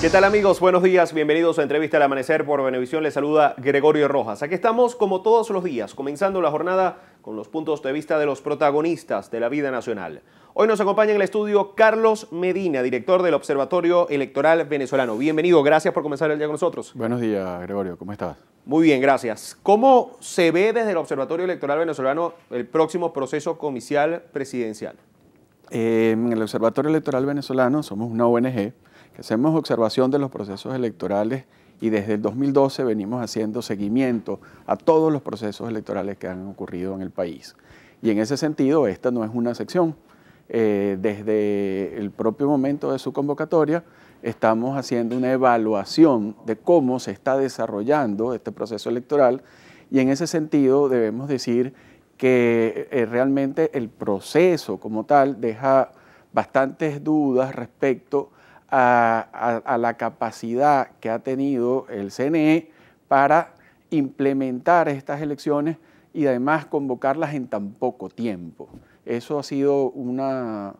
¿Qué tal, amigos? Buenos días, bienvenidos a Entrevista al Amanecer por Venevisión. Les saluda Gregorio Rojas. Aquí estamos como todos los días, comenzando la jornada con los puntos de vista de los protagonistas de la vida nacional. Hoy nos acompaña en el estudio Carlos Medina, director del Observatorio Electoral Venezolano. Bienvenido, gracias por comenzar el día con nosotros. Buenos días, Gregorio, ¿cómo estás? Muy bien, gracias. ¿Cómo se ve desde el Observatorio Electoral Venezolano el próximo proceso comicial presidencial? En el Observatorio Electoral Venezolano somos una ONG que hacemos observación de los procesos electorales y desde el 2012 venimos haciendo seguimiento a todos los procesos electorales que han ocurrido en el país. Y en ese sentido, esta no es una sección. Desde el propio momento de su convocatoria, estamos haciendo una evaluación de cómo se está desarrollando este proceso electoral y en ese sentido debemos decir que realmente el proceso como tal deja bastantes dudas respecto a la capacidad que ha tenido el CNE para implementar estas elecciones y además convocarlas en tan poco tiempo. Eso ha sido una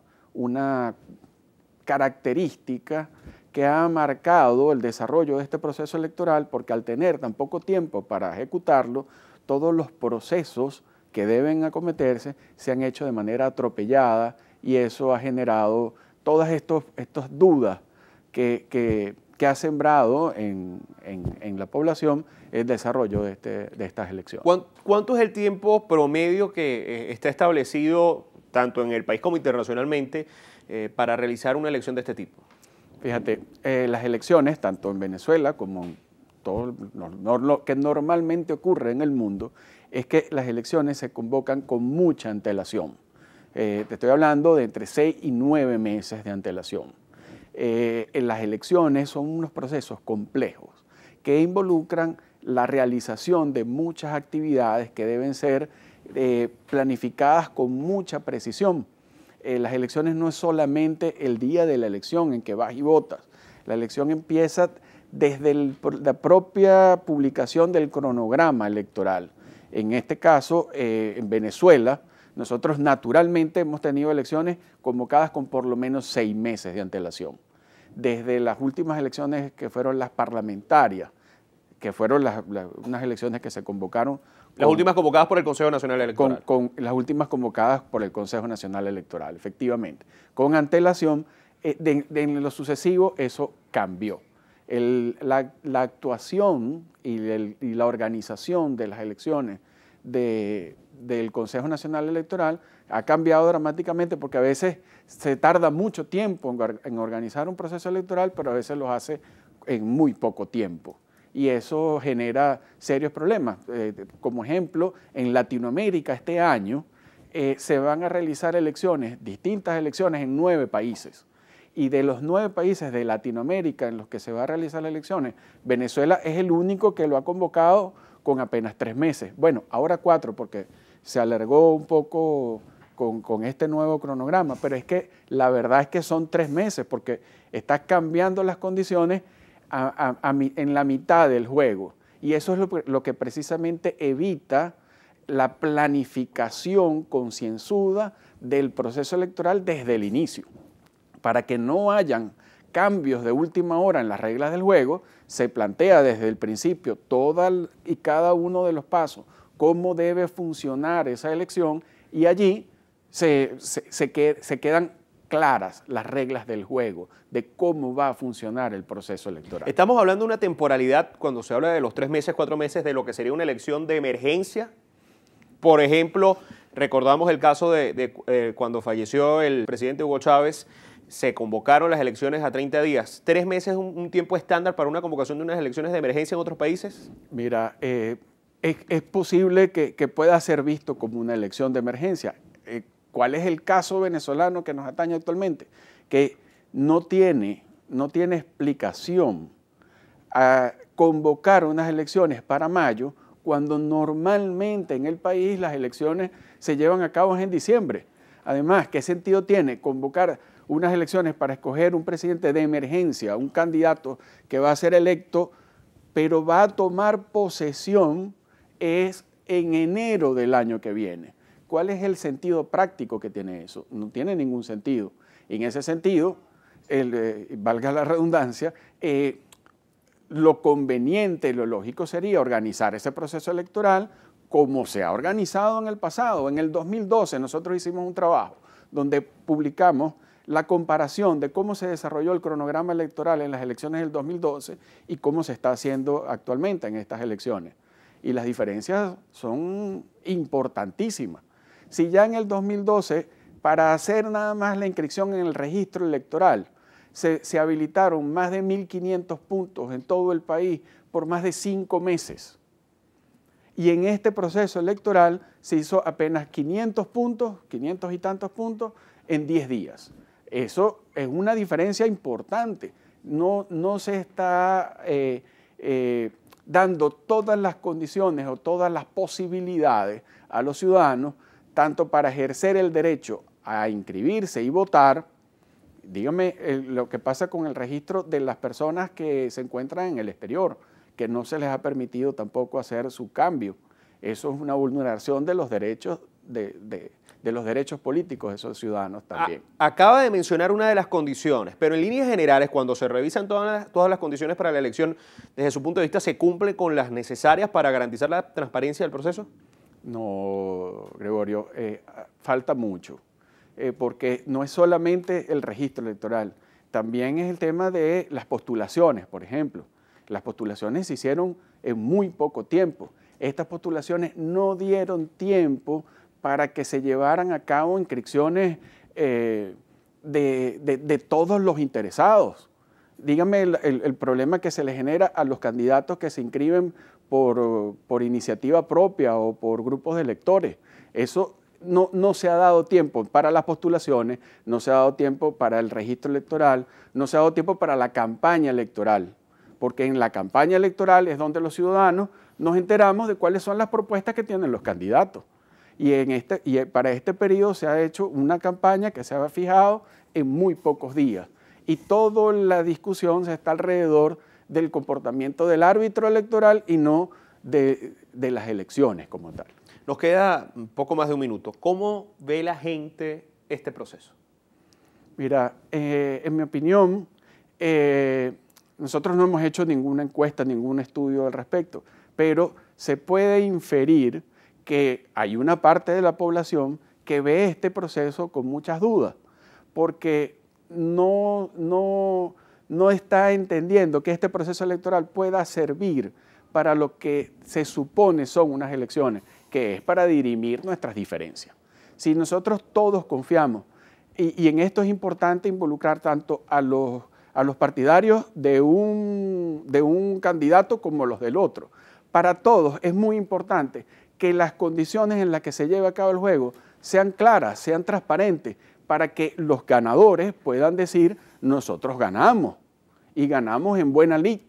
característica que ha marcado el desarrollo de este proceso electoral porque al tener tan poco tiempo para ejecutarlo, todos los procesos que deben acometerse se han hecho de manera atropellada y eso ha generado todas estas dudas que ha sembrado en la población el desarrollo de estas elecciones. ¿Cuánto es el tiempo promedio que está establecido tanto en el país como internacionalmente para realizar una elección de este tipo? Fíjate, las elecciones, tanto en Venezuela como en todo lo que normalmente ocurre en el mundo, es que las elecciones se convocan con mucha antelación. Te estoy hablando de entre 6 y 9 meses de antelación. En las elecciones son unos procesos complejos que involucran la realización de muchas actividades que deben ser planificadas con mucha precisión. Las elecciones no es solamente el día de la elección en que vas y votas. La elección empieza desde la propia publicación del cronograma electoral. En este caso, en Venezuela, nosotros naturalmente hemos tenido elecciones convocadas con por lo menos 6 meses de antelación. Desde las últimas elecciones que fueron las parlamentarias, que fueron unas elecciones que se convocaron. Las últimas convocadas por el Consejo Nacional Electoral. Las últimas convocadas por el Consejo Nacional Electoral, efectivamente. Con antelación, en lo sucesivo eso cambió. La actuación y la organización de las elecciones del Consejo Nacional Electoral ha cambiado dramáticamente porque a veces se tarda mucho tiempo en organizar un proceso electoral, pero a veces lo hace en muy poco tiempo. Y eso genera serios problemas. Como ejemplo, en Latinoamérica este año se van a realizar distintas elecciones en 9 países. Y de los 9 países de Latinoamérica en los que se va a realizar las elecciones, Venezuela es el único que lo ha convocado con apenas 3 meses. Bueno, ahora 4 porque se alargó un poco con este nuevo cronograma, pero es que la verdad es que son 3 meses porque está cambiando las condiciones en la mitad del juego. Y eso es lo que precisamente evita la planificación concienzuda del proceso electoral desde el inicio. Para que no hayan cambios de última hora en las reglas del juego, se plantea desde el principio todo y cada uno de los pasos, cómo debe funcionar esa elección y allí se quedan claras las reglas del juego, de cómo va a funcionar el proceso electoral. Estamos hablando de una temporalidad, cuando se habla de los 3 meses, 4 meses, de lo que sería una elección de emergencia. Por ejemplo, recordamos el caso de cuando falleció el presidente Hugo Chávez, se convocaron las elecciones a 30 días. ¿3 meses es un tiempo estándar para una convocación de unas elecciones de emergencia en otros países? Mira, es posible que pueda ser visto como una elección de emergencia. ¿Cuál es el caso venezolano que nos atañe actualmente? Que no tiene explicación a convocar unas elecciones para mayo cuando normalmente en el país las elecciones se llevan a cabo en diciembre. Además, ¿qué sentido tiene convocar unas elecciones para escoger un presidente de emergencia, un candidato que va a ser electo, pero va a tomar posesión en enero del año que viene? ¿Cuál es el sentido práctico que tiene eso? No tiene ningún sentido. En ese sentido, valga la redundancia, lo conveniente, lo lógico sería organizar ese proceso electoral como se ha organizado en el pasado. En el 2012 nosotros hicimos un trabajo donde publicamos la comparación de cómo se desarrolló el cronograma electoral en las elecciones del 2012 y cómo se está haciendo actualmente en estas elecciones. Y las diferencias son importantísimas. Si ya en el 2012, para hacer nada más la inscripción en el registro electoral, se habilitaron más de 1.500 puntos en todo el país por más de 5 meses. Y en este proceso electoral se hizo apenas 500 puntos, 500 y tantos puntos, en 10 días. Eso es una diferencia importante. No se está dando todas las condiciones o todas las posibilidades a los ciudadanos, tanto para ejercer el derecho a inscribirse y votar. Dígame lo que pasa con el registro de las personas que se encuentran en el exterior, que no se les ha permitido tampoco hacer su cambio. Eso es una vulneración de los derechos de los derechos políticos de esos ciudadanos también. Acaba de mencionar una de las condiciones, pero en líneas generales, cuando se revisan todas las condiciones para la elección, desde su punto de vista, ¿se cumple con las necesarias para garantizar la transparencia del proceso? No, Gregorio, falta mucho, porque no es solamente el registro electoral, también es el tema de las postulaciones, por ejemplo. Las postulaciones se hicieron en muy poco tiempo. Estas postulaciones no dieron tiempo para que se llevaran a cabo inscripciones de todos los interesados. Dígame el problema que se le genera a los candidatos que se inscriben por iniciativa propia o por grupos de electores. Eso no se ha dado tiempo para las postulaciones, no se ha dado tiempo para el registro electoral, no se ha dado tiempo para la campaña electoral, porque en la campaña electoral es donde los ciudadanos nos enteramos de cuáles son las propuestas que tienen los candidatos. Y para este periodo se ha hecho una campaña que se ha fijado en muy pocos días. Y toda la discusión se está alrededor del comportamiento del árbitro electoral y no de las elecciones como tal. Nos queda un poco más de un minuto. ¿Cómo ve la gente este proceso? Mira, en mi opinión, nosotros no hemos hecho ninguna encuesta, ningún estudio al respecto, pero se puede inferir que hay una parte de la población que ve este proceso con muchas dudas, porque no está entendiendo que este proceso electoral pueda servir para lo que se supone son unas elecciones, que es para dirimir nuestras diferencias. Si nosotros todos confiamos, y en esto es importante involucrar tanto a los partidarios de un candidato como los del otro, para todos es muy importante que las condiciones en las que se lleve a cabo el juego sean claras, sean transparentes, para que los ganadores puedan decir, nosotros ganamos, y ganamos en buena lid,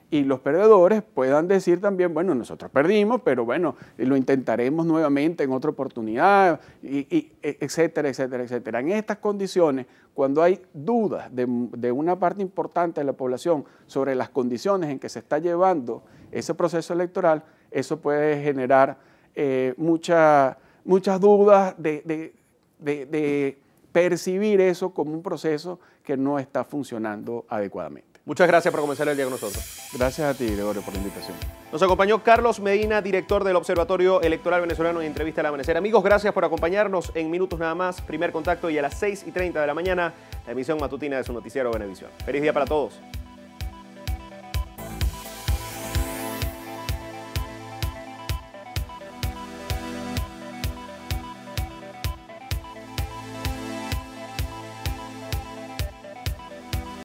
y los perdedores puedan decir también, bueno, nosotros perdimos, pero bueno, lo intentaremos nuevamente en otra oportunidad, etcétera, etcétera, etcétera. En estas condiciones, cuando hay dudas de una parte importante de la población sobre las condiciones en que se está llevando ese proceso electoral, eso puede generar muchas dudas de percibir eso como un proceso que no está funcionando adecuadamente. Muchas gracias por comenzar el día con nosotros. Gracias a ti, Gregorio, por la invitación. Nos acompañó Carlos Medina, director del Observatorio Electoral Venezolano en Entrevista al Amanecer. Amigos, gracias por acompañarnos en minutos nada más. Primer contacto y a las 6:30 de la mañana, la emisión matutina de su noticiero Venevisión. Feliz día para todos.